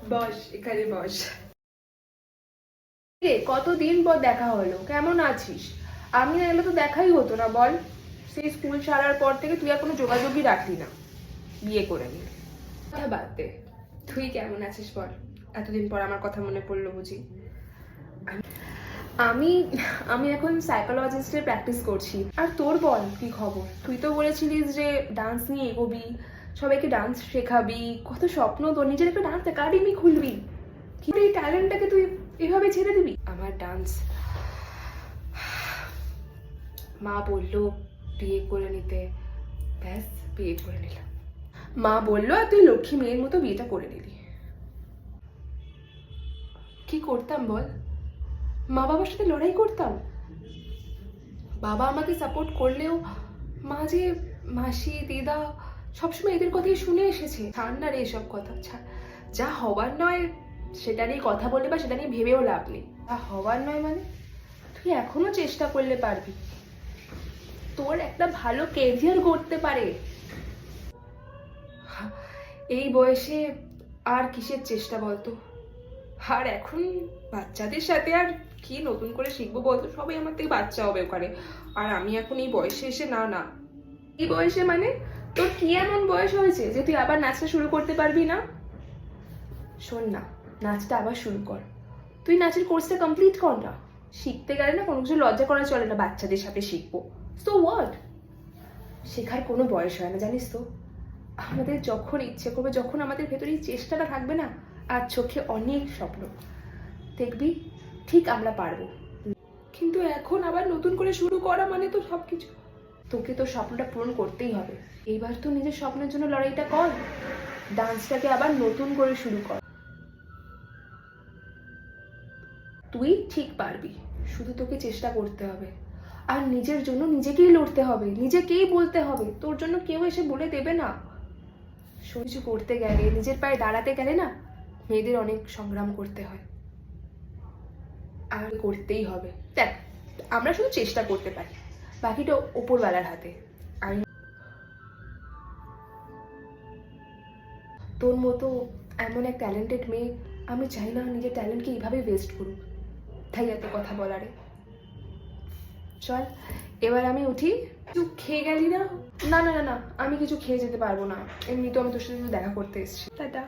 বস, এখানে বস। রে কতদিন পর দেখা হলো, কেমন আছিস? আমি না এলে তো দেখাই হতো না বল। সেই স্কুল ছাড়ার পর থেকে তুই আর কোনো যোগাযোগই রাখলি না, বিয়ে করে নিলি। কথা বাদ দে, তুই কেমন আছিস বল। এতদিন পর আমার কথা মনে পড়লো বুঝি? আমি আমি এখন সাইকোলজিস্টের প্র্যাকটিস করছি। আর তোর বল কি খবর? তুই তো বলেছিলিস যে ডান্স নিয়ে এগোবি, সবাইকে ডান্স শেখাবি, কত স্বপ্ন তোর, নিজের একটা ডান্স একাডেমি খুলবি। কি এই ট্যালেন্টটাকে তুই এভাবে ছেড়ে দিবি? আমার ডান্স, মা বললো বিয়ে করে নিতে, ব্যাস বিয়ে করে নিলাম। মা বললো আর তুই লক্ষ্মী মেয়ের মতো বিয়েটা করে নিলি। কি করতাম বল? মা বাবার সাথে লড়াই করতাম। বাবা আমাকে সাপোর্ট করলেও মা যে, মাসি দিদা সবসময় এদের কথাই শুনে এসেছে। ছাড় না রে এসব কথা, ছাড়। যা হবার নয় সেটা নিয়ে কথা বললে বা সেটা নিয়ে ভেবেও লাভ নেই। যা হবার নয় মানে, তুই এখনো চেষ্টা করলে পারবি, তোর একটা ভালো কেরিয়ার করতে পারে। এই বয়সে আর কিসের চেষ্টা বলতো? আর এখন বাচ্চাদের সাথে আর কি নতুন করে শিখবো বলতো? সবাই আমার থেকে বাচ্চা হবে ওখানে, আর আমি এখন এই বয়সে এসে না না। এই বয়সে মানে তোর কি এমন বয়স হয়েছে যে তুই আবার নাচটা শুরু করতে পারবি না? শোন না, নাচটা আবার শুরু কর। তুই নাচের কোর্সটা কমপ্লিট কর না। শিখতে গেলে না কোনো কিছু লজ্জা করা চলে না, বাচ্চাদের সাথে শিখবো, সো হোয়াট? শেখার কোনো বয়স হয় না জানিস তো। আমাদের যখন ইচ্ছে করবে, যখন আমাদের ভেতরে এই চেষ্টাটা থাকবে না, আর চোখে অনেক স্বপ্ন, দেখবি ঠিক আমরা পারবো। কিন্তু এখন আবার নতুন করে শুরু করা মানে তো সবকিছু, তোকে তোর স্বপ্নটা পূরণ করতেই হবে। এইবার তো নিজের স্বপ্নের জন্য লড়াইটা কর, ডান্সটাকে আবার নতুন করে শুরু কর। তুই ঠিক পারবি, শুধু তোকে চেষ্টা করতে হবে। আর নিজের জন্য নিজেকেই লড়তে হবে, নিজেকেই বলতে হবে, তোর জন্য কেউ এসে বলে দেবে না। কিছু করতে গেলে, নিজের পায়ে দাঁড়াতে গেলে না, মেয়েদের অনেক সংগ্রাম করতে হয়, আর করতেই হবে। দেখ, আমরা শুধু চেষ্টা করতে পারি, বাকিটা ওপরওয়ালার হাতে। আমি তোর মতো এমন এক ট্যালেন্টেড মেয়ে, আমি চাই না নিজের ট্যালেন্টকে এইভাবে ওয়েস্ট করুক, তাই এত কথা বলারে। চল এবার আমি উঠি। তুই খেয়ে গেলি না? না না না না, আমি কিছু খেয়ে যেতে পারবো না, এমনি তো আমি তোর সাথে দেখা করতে এসেছি। টাটা।